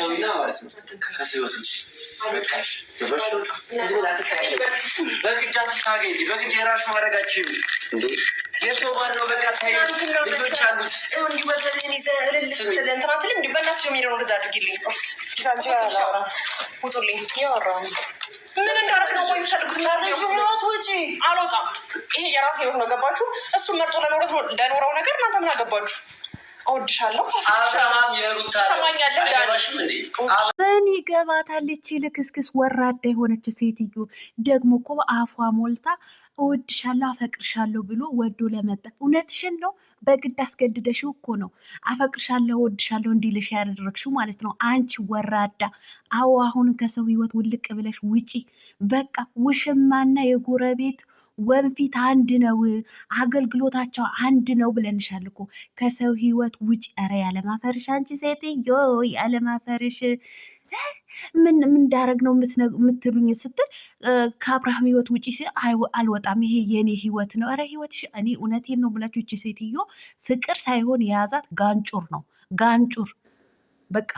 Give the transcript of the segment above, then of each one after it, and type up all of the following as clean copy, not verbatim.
ተውና ማለት ነው ከሰዎች በቃሽ ገባሽ በግድ አትታገኝ በግድ የራሽ ማድረጋችን እንዴ የሰው ባል ነው በቃ ታይ ልጆች አሉት እንዴ በተለይ ለእንትራትልም እንዴ በእናትሽ የሚለው እንደዛ አድርጊልኝ ሻንቺ ያላራ ቁጥልኝ ያወራው ምን እንዳደረግ ነው ወይ ፈልጉት ማለት ወጪ አልወጣም ይሄ የራሴ ህይወት ነው ገባችሁ እሱ መርጦ ለኖረው ነገር እናንተ ምን አገባችሁ አውድሻለሁ አብርሃም የሩታ ሰማኛለህ ዳሽም እንዴ እኔ ገባታለች ልክስክስ ወራዳ የሆነች ሴትዮ ደግሞ እኮ አፏ ሞልታ እወድሻለሁ አፈቅርሻለሁ ብሎ ወዶ ለመጣ እውነትሽን ነው በግድ አስገድደሽው እኮ ነው አፈቅርሻለሁ እወድሻለሁ እንዲልሽ ያደረግሽው ማለት ነው አንቺ ወራዳ አዎ አሁን ከሰው ህይወት ውልቅ ብለሽ ውጪ በቃ ውሽማና የጎረቤት ወንፊት አንድ ነው አገልግሎታቸው አንድ ነው ብለንሻል እኮ ከሰው ህይወት ውጪ ኧረ ያለማፈርሽ አንቺ ሴትዮ ያለማፈርሽ ምን እንዳረግ ነው የምትሉኝ ስትል ከአብርሃም ህይወት ውጪ አልወጣም ይሄ የኔ ህይወት ነው ኧረ ህይወትሽ እኔ እውነቴን ነው ብላችሁ እቺ ሴትዮ ፍቅር ሳይሆን የያዛት ጋንጩር ነው ጋንጩር በቃ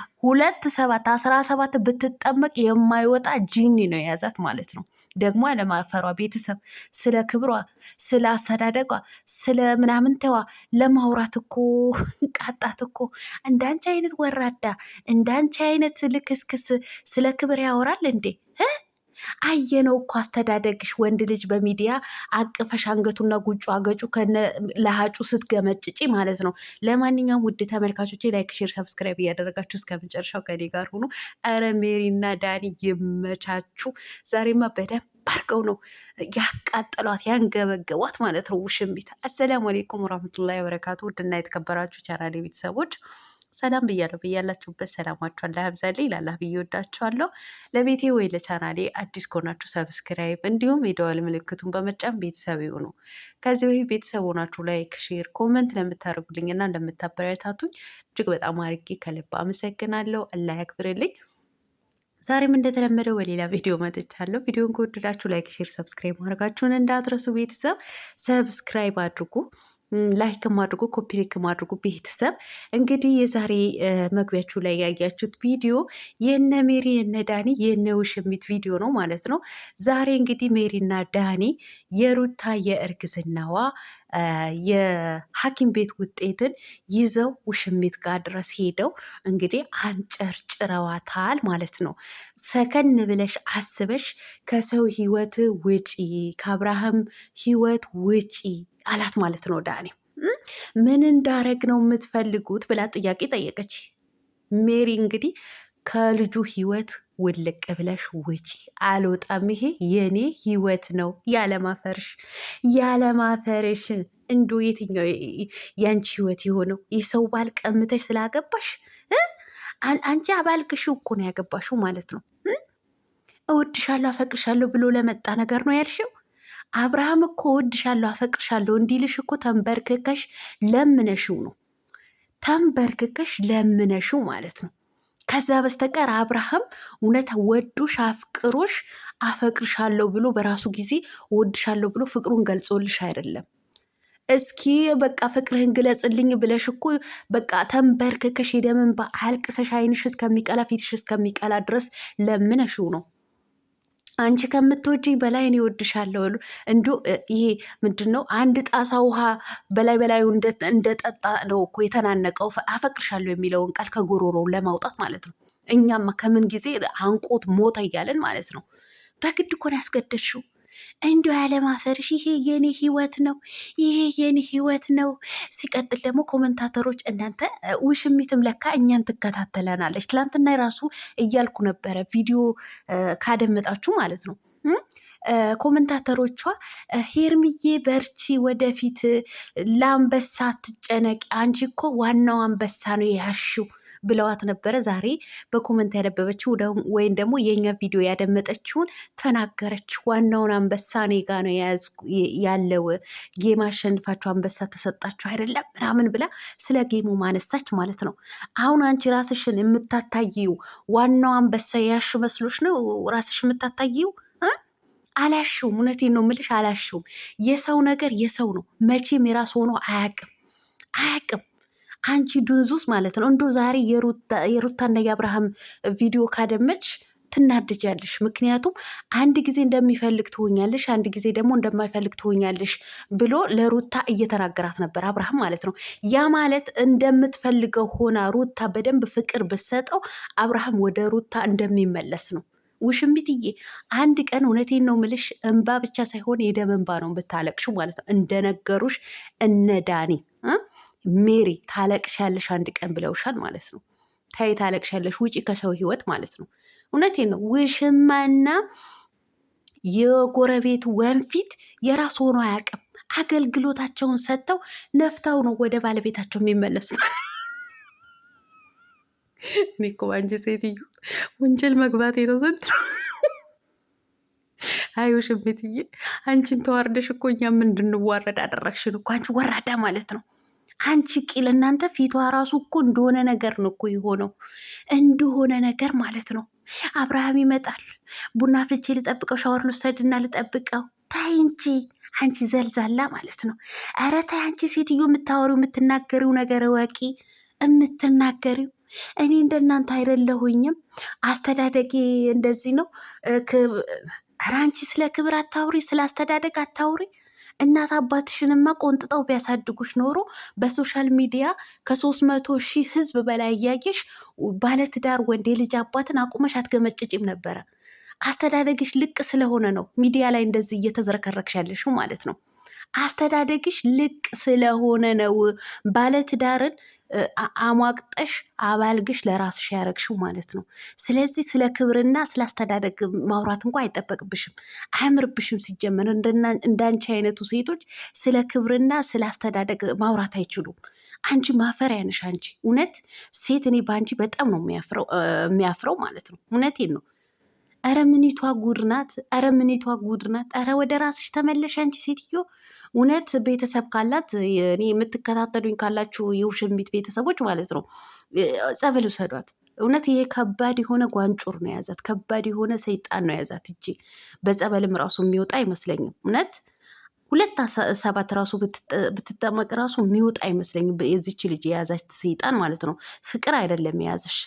17 ብትጠመቅ የማይወጣ ጂኒ ነው የያዛት ማለት ነው ደግሞ አለማፈሯ ቤተሰብ ስለ ክብሯ ስለ አስተዳደጓ ስለ ምናምንተዋ ለማውራት እኮ ቃጣት እኮ እንዳንቺ አይነት ወራዳ እንዳንቺ አይነት ልክስክስ ስለ ክብር ያወራል እንዴ አየነው እኮ አስተዳደግሽ ወንድ ልጅ በሚዲያ አቅፈሽ አንገቱና ጉጩ አገጩ ለሃጩ ስትገመጭጪ ማለት ነው ለማንኛውም ውድ ተመልካቾቼ ላይክ ሼር ሰብስክራይብ እያደረጋችሁ እስከ መጨረሻው ከኔ ጋር ሆኖ አረ ሜሪና ዳኒ ይመቻችሁ ዛሬማ በደንብ አድርገው ነው ያቃጠሏት ያንገበገቧት ማለት ነው ውሽሚት አሰላሙ አለይኩም ወራህመቱላሂ ወበረካቱ ውድና የተከበራችሁ ቻናሌ ቤተሰቦች ሰላም ብያለሁ ብያላችሁበት ሰላማችሁ አላህ ያብዛልኝ ላላህ ብዬ ወዳችኋለሁ ለቤቴ ወይ ለቻናሌ አዲስ ከሆናችሁ ሰብስክራይብ እንዲሁም የደወል ምልክቱን በመጫን ቤተሰብ ይሁኑ ከዚህ በፊት ቤተሰብ ሆናችሁ ላይክ ሼር ኮመንት ለምታደርጉልኝ እና ለምታበረታቱኝ እጅግ በጣም አድርጌ ከልብ አመሰግናለሁ አላህ ያክብርልኝ ዛሬም እንደተለመደው በሌላ ቪዲዮ መጥቻለሁ ቪዲዮን ከወደዳችሁ ላይክ ሼር ሰብስክራይብ ማድረጋችሁን እንዳትረሱ ቤተሰብ ሰብስክራይብ አድርጉ ላይክም አድርጉ ኮፒ ሊንክም አድርጉ ቤተሰብ እንግዲህ የዛሬ መግቢያችሁ ላይ ያያችሁት ቪዲዮ የነ ሜሪ የነ ዳኒ የነ ውሽሚት ቪዲዮ ነው ማለት ነው ዛሬ እንግዲህ ሜሪና ዳኒ የሩታ የእርግዝናዋ የሐኪም ቤት ውጤትን ይዘው ውሽሚት ጋር ድረስ ሄደው እንግዲህ አንጨርጭረዋታል ማለት ነው ሰከን ብለሽ አስበሽ ከሰው ህይወት ውጪ ከአብርሃም ህይወት ውጪ አላት ማለት ነው ዳኒ ምን እንዳረግ ነው የምትፈልጉት ብላ ጥያቄ ጠየቀች ሜሪ እንግዲህ ከልጁ ህይወት ውልቅ ብለሽ ውጪ አልወጣም ይሄ የኔ ህይወት ነው ያለማፈርሽ እንዶ የትኛው ያንቺ ህይወት የሆነው የሰው ባል ቀምተሽ ስላገባሽ አንቺ አባልክሽ እኮ ነው ያገባሽው ማለት ነው እወድሻለሁ አፈቅርሻለሁ ብሎ ለመጣ ነገር ነው ያልሽው አብርሃም እኮ እወድሻለሁ አፈቅርሻለሁ እንዲልሽ እኮ ተንበርክከሽ ለምነሽው ነው ተንበርክከሽ ለምነሽው ማለት ነው ከዛ በስተቀር አብርሃም እውነት ወዶሽ አፍቅሮሽ አፈቅርሻለሁ ብሎ በራሱ ጊዜ እወድሻለሁ ብሎ ፍቅሩን ገልጾልሽ አይደለም እስኪ በቃ ፍቅርህን ግለጽልኝ ብለሽ እኮ በቃ ተንበርክከሽ ሄደምን በአልቅሰሽ አይንሽ እስከሚቀላ ፊትሽ እስከሚቀላ ድረስ ለምነሽው ነው አንቺ ከምትወጂኝ በላይ እኔ እወድሻለሁ እንዶ ይሄ ምንድነው አንድ ጣሳ ውሃ በላዩ እንደጠጣ ነው እኮ የተናነቀው አፈቅርሻለሁ የሚለውን ቃል ከጎሮሮ ለማውጣት ማለት ነው እኛማ ከምን ጊዜ አንቆት ሞተ እያለን ማለት ነው በግድ እኮ ነው ያስገደድሽው እንዶ ያለማፈርሽ ይሄ የኔ ህይወት ነው ይሄ የኔ ህይወት ነው ሲቀጥል ደግሞ ኮመንታተሮች እናንተ ውሽሚትም ለካ እኛን ትከታተለናለች ትላንትና ራሱ እያልኩ ነበረ ቪዲዮ ካደመጣችሁ ማለት ነው ኮመንታተሮቿ ሄርሚዬ በርቺ ወደፊት ለአንበሳ ትጨነቂ አንቺ እኮ ዋናው አንበሳ ነው ያሽው ብለዋት ነበረ ዛሬ በኮመንት ያነበበችው ወይም ደግሞ የኛ ቪዲዮ ያደመጠችውን ተናገረች ዋናውን አንበሳ እኔ ጋ ነው ያለው ጌም አሸንፋችሁ አንበሳ ተሰጣችሁ አይደለም ምናምን ብላ ስለ ጌሙ ማነሳች ማለት ነው አሁን አንቺ ራስሽን የምታታይው ዋናው አንበሳ ያሽ መስሎሽ ነው ራስሽ የምታታይው አላሽውም እውነቴን ነው የምልሽ አላሽውም የሰው ነገር የሰው ነው መቼም የራስ ሆኖ አያቅም አንቺ ዱንዙስ ማለት ነው። እንዶ ዛሬ የሩታና የአብርሃም ቪዲዮ ካደመች ትናድጃለሽ። ምክንያቱም አንድ ጊዜ እንደሚፈልግ ትሆኛለሽ፣ አንድ ጊዜ ደግሞ እንደማይፈልግ ትሆኛለሽ ብሎ ለሩታ እየተናገራት ነበር አብርሃም ማለት ነው። ያ ማለት እንደምትፈልገው ሆና ሩታ በደንብ ፍቅር ብትሰጠው አብርሃም ወደ ሩታ እንደሚመለስ ነው። ውሽሚትዬ አንድ ቀን እውነቴን ነው ምልሽ፣ እንባ ብቻ ሳይሆን የደም እንባ ነው ብታለቅሽ ማለት ነው። እንደነገሩሽ እነ ዳኒ ሜሪ ታለቅሻለሽ አንድ ቀን ብለውሻል ማለት ነው። ታይ ታለቅሻለሽ፣ ውጪ ከሰው ህይወት ማለት ነው። እውነቴን ነው። ውሽማና የጎረቤት ወንፊት የራስ ሆኖ አያውቅም። አገልግሎታቸውን ሰጥተው ነፍታው ነው ወደ ባለቤታቸው የሚመለሱት። እኔ እኮ አንቺ ሴትዮ ወንጀል መግባቴ ነው ዘንድ አይ ውሽሚትዬ፣ አንቺን ተዋርደሽ እኮ እኛም እንድንዋረድ አደረግሽን እኮ። አንቺ ወራዳ ማለት ነው። አንቺ ቂል እናንተ ፊቷ ራሱ እኮ እንደሆነ ነገር ነው እኮ የሆነው፣ እንደሆነ ነገር ማለት ነው። አብርሃም ይመጣል፣ ቡና ፍቼ ልጠብቀው፣ ሻወር ልውሰድና ልጠብቀው። ታይ እንጂ አንቺ ዘልዛላ ማለት ነው። ኧረ ታይ አንቺ ሴትዮ፣ የምታወሪው የምትናገሪው ነገር እወቂ፣ የምትናገሪው እኔ እንደናንተ አይደለሁኝም። አስተዳደጌ እንደዚህ ነው። ኧረ አንቺ ስለ ክብር አታውሪ፣ ስለ አስተዳደግ አታውሪ። እናት አባትሽንማ ቆንጥጠው ቢያሳድጉሽ ኖሮ በሶሻል ሚዲያ ከ300,000 ህዝብ በላይ እያየሽ ባለትዳር ወንድ የልጅ አባትን አቁመሽ አትገመጭጭም ነበረ። አስተዳደግሽ ልቅ ስለሆነ ነው ሚዲያ ላይ እንደዚህ እየተዝረከረክሽ ያለሽው ማለት ነው። አስተዳደግሽ ልቅ ስለሆነ ነው ባለትዳርን አሟቅጠሽ አባልግሽ ለራስሽ ያረግሽው ማለት ነው። ስለዚህ ስለ ክብርና ስለ አስተዳደግ ማውራት እንኳ አይጠበቅብሽም፣ አያምርብሽም። ሲጀመር እንዳንቺ አይነቱ ሴቶች ስለ ክብርና ስለ አስተዳደግ ማውራት አይችሉም። አንቺ ማፈሪያ ነሽ። አንቺ እውነት ሴት እኔ በአንቺ በጣም ነው የሚያፍረው ማለት ነው። እውነቴን ነው። ኧረ ምኒቷ ጉድ ናት! ኧረ ምኒቷ ጉድ ናት! ኧረ ወደ ራስሽ ተመለሽ አንቺ ሴትዮ። እውነት ቤተሰብ ካላት እኔ የምትከታተሉኝ ካላችሁ የውሽሚት ቤተሰቦች ማለት ነው ጸበል ውሰዷት። እውነት ይሄ ከባድ የሆነ ጓንጩር ነው የያዛት፣ ከባድ የሆነ ሰይጣን ነው የያዛት እጂ በጸበልም ራሱ የሚወጣ አይመስለኝም። እውነት 2 7 ራሱ ብትጠመቅ ራሱ የሚወጣ አይመስለኝም። የዚች ልጅ የያዛች ሰይጣን ማለት ነው። ፍቅር አይደለም የያዝሽ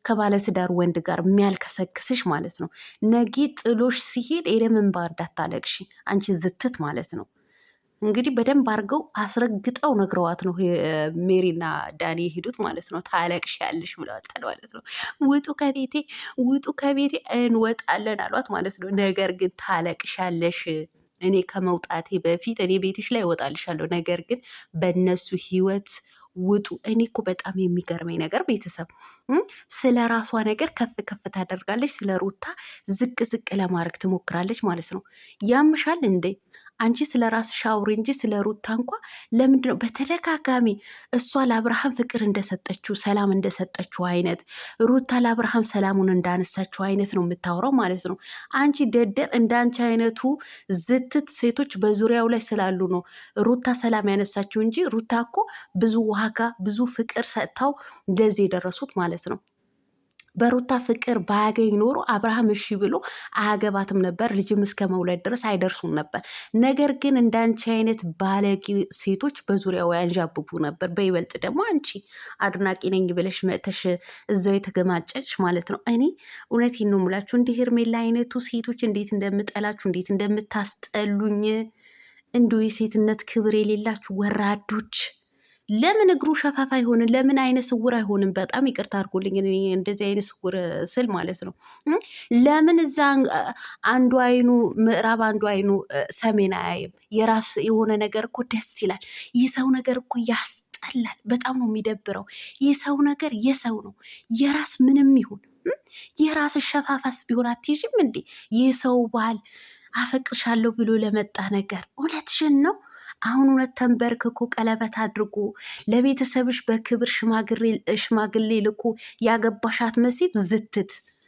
ከባለትዳር ወንድ ጋር የሚያልከሰክስሽ ማለት ነው። ነጊ ጥሎሽ ሲሄድ የደም እንባ እንዳታለቅሺ አንቺ ዝትት ማለት ነው። እንግዲህ በደንብ አድርገው አስረግጠው ነግረዋት ነው ሜሪና ዳኒ የሄዱት ማለት ነው። ታለቅሻለሽ ብለዋታል ማለት ነው። ውጡ ከቤቴ ውጡ ከቤቴ እንወጣለን አሏት ማለት ነው። ነገር ግን ታለቅሻለሽ፣ እኔ ከመውጣቴ በፊት እኔ ቤትሽ ላይ እወጣልሻለሁ፣ ነገር ግን በእነሱ ህይወት ውጡ። እኔ እኮ በጣም የሚገርመኝ ነገር ቤተሰብ ስለ ራሷ ነገር ከፍ ከፍ ታደርጋለች፣ ስለ ሩታ ዝቅ ዝቅ ለማድረግ ትሞክራለች ማለት ነው። ያምሻል እንዴ? አንቺ ስለ ራስሽ አውሪ እንጂ ስለ ሩታ እንኳ ለምንድነው በተደጋጋሚ እሷ ለአብርሃም ፍቅር እንደሰጠችው ሰላም እንደሰጠችው አይነት ሩታ ለአብርሃም ሰላሙን እንዳነሳችው አይነት ነው የምታወራው ማለት ነው። አንቺ ደደብ እንደ አንቺ አይነቱ ዝትት ሴቶች በዙሪያው ላይ ስላሉ ነው ሩታ ሰላም ያነሳችው እንጂ ሩታ እኮ ብዙ ዋጋ ብዙ ፍቅር ሰጥታው ለዚህ የደረሱት ማለት ነው። በሩታ ፍቅር ባያገኝ ኖሮ አብርሃም እሺ ብሎ አያገባትም ነበር። ልጅም እስከ መውለድ ድረስ አይደርሱም ነበር። ነገር ግን እንዳንቺ አይነት ባለጌ ሴቶች በዙሪያው ያንዣብቡ ነበር። በይበልጥ ደግሞ አንቺ አድናቂ ነኝ ብለሽ መጥተሽ እዛው የተገማጨች ማለት ነው። እኔ እውነቴን ነው የምላችሁ እንዲህ ሄርሜላ አይነቱ ሴቶች እንዴት እንደምጠላችሁ እንዴት እንደምታስጠሉኝ፣ እንዲሁ የሴትነት ክብር የሌላችሁ ወራዶች። ለምን እግሩ ሸፋፋ አይሆንም? ለምን አይነ ስውር አይሆንም? በጣም ይቅርታ አድርጎልኝ እንደዚህ አይነ ስውር ስል ማለት ነው። ለምን እዛ አንዱ አይኑ ምዕራብ አንዱ አይኑ ሰሜን አያይም? የራስ የሆነ ነገር እኮ ደስ ይላል። የሰው ነገር እኮ ያስጠላል። በጣም ነው የሚደብረው። የሰው ነገር የሰው ነው። የራስ ምንም ይሁን የራስ ሸፋፋስ ቢሆን አትይዥም እንዴ? የሰው ባል አፈቅርሻለሁ ብሎ ለመጣ ነገር እውነትሽን ነው። አሁን እውነት ተንበርክኮ ቀለበት አድርጎ ለቤተሰብሽ በክብር ሽማግሌ ልኮ ያገባሻት መሲብ ዝትት